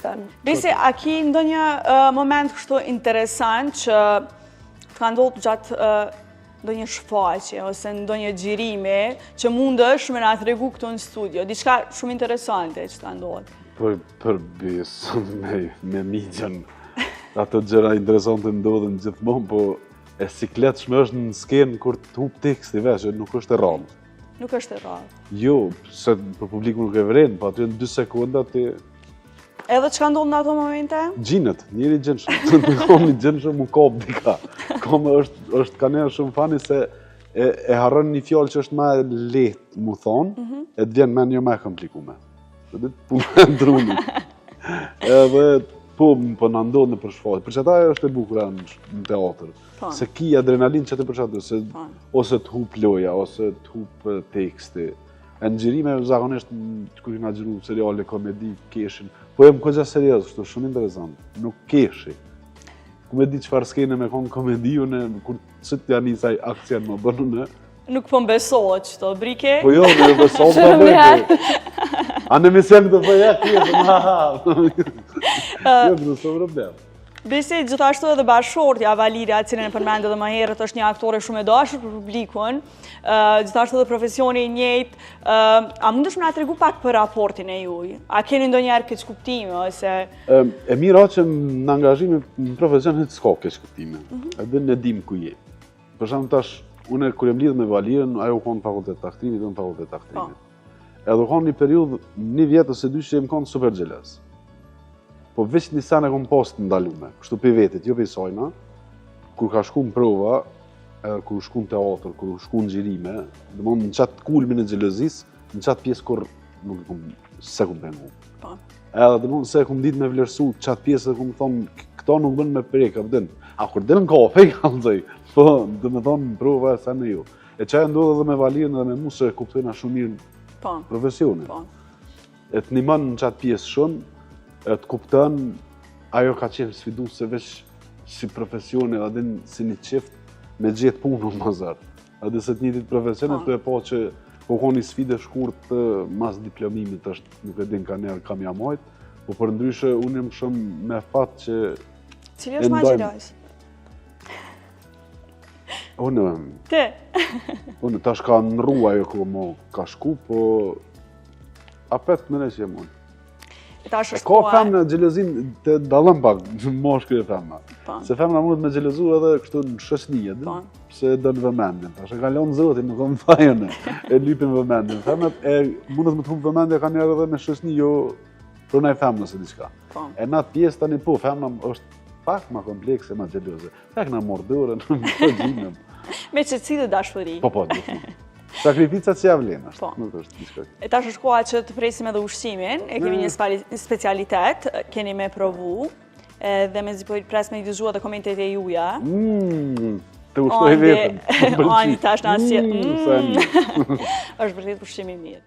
thënë. Besi, a ki ndonjë moment kështu interesant që të ka ndodhur gjatë ndonjë shfaqje ose ndonjë xhirimi që mundesh me na tregu këtu në studio, diçka shumë interesante që ta ndodhur. Për besën me midjan, ato gjëra interesante ndodhen gjithmonë, po e sikletshme është në skenë kur të hup teksti veç, nuk është e rrallë. Nuk është e rrallë. Jo, se për publiku nuk e vren, po aty në 2 sekonda ti... Edhe që ka ndodhë në ato momente? Gjinët, njëri gjënshëm. Në kom një gjënshëm më kop dika. Kom është ka njerë shumë fani se e harron një fjallë që është ma lehtë mu thonë, e të vjen me një ma komplikume. Dhe dhe punë e ndrunit. Edhe po në ndodhë në përshfaqje. Për që ta është e bukura në teatr. Se ki adrenalin që të përshatu, ose të hup loja, ose të hup teksti. E në gjirime, zakonisht, kërë nga gjiru seriale, komedi, keshin, po e më këgja serios, kështu shumë interesant, nuk keshi. Ku me di qëfar skene me konë komediu, kur cëtë janë njësaj akcion më bënu në... Nuk po më besohet që të brike? Po jo, me besohet të bëjtë. A në mision këtë përja, kjesë, jo, në së problem. Besi, gjithashtu edhe bashkëshortja Valiria, cilën e përmendë edhe më herët, është një aktore shumë e dashur për publikun, gjithashtu edhe profesioni i njëjtë. A mundesh më na tregu pak për raportin e juaj? A keni ndonjëherë keq kuptime ose... E mira që në angazhime në profesionet s'ka keq kuptime, edhe në dim ku je. Për shembull tash, unë kur jam lidhur me Valirën, ajo ka në fakultet të aktrimit, unë në fakultet të aktrimit. Edhe ka një periudhë, një vjet ose dy që jem kanë super xheloz. Po veç një sen e kom pas të ndalume, kështu për vetit, jo për i sajna, kur ka shku në prova, kur shku në teatr, kur shku në gjirime, dhe më në qatë kulmin e xhelozis, në qatë pjesë kur nuk se kom pengu. Edhe dhe më se kom dit me vlerësu qatë pjesë dhe kom thonë, këta nuk bën me preka, përdin. A kur del në kafe, kam zëj, po dhe me thonë në prova e se me ju. E qaj ndodhe dhe me Valirën dhe me mu se kuptojna shumë mirë profesionin. E të nimon në qatë pjesë shumë, e të kuptën, ajo ka qenë sfidu se veç si profesione, edhe si një qift, me gjithë punë në mazar. Edhe se të njëtit profesionet, të e po që po ka një sfide shkurt mas diplomimit është, nuk e din ka njerë kam jamajt, po për ndryshe unë jem shumë me fatë që... Cili është ma xheloz? Unë... Ti? Unë tash ka në rrua ajo ku ka shku, po... Apet me ne që jem unë. Ka femna xhelozin të dallon pak moshkull e femna. Se femna mundet me xhelozu edhe kështu në shoqënie, se do në vëmendjen. Tash e kalon zotin, nuk kam fajën e lypin vëmendjen. Femnat mundet me të humbë vëmendje kanë edhe me shoqëni, jo pronaj femnës e diçka. E në atë pjesë tani po, femna është pak ma komplekse, ma xheloze. Pak na mordurën, po gjinëm. Me secilë dashuri. Po, sakrificat që javlen është, nuk është diçka. E tash është koha që të presim edhe ushqimin, e kemi një specialitet, keni me provu, dhe me zi po i pres me i dëgjua dhe komentet e juja. Të ushtoj vetëm. Ani tash në asje. është vërtet ushqimi mirë.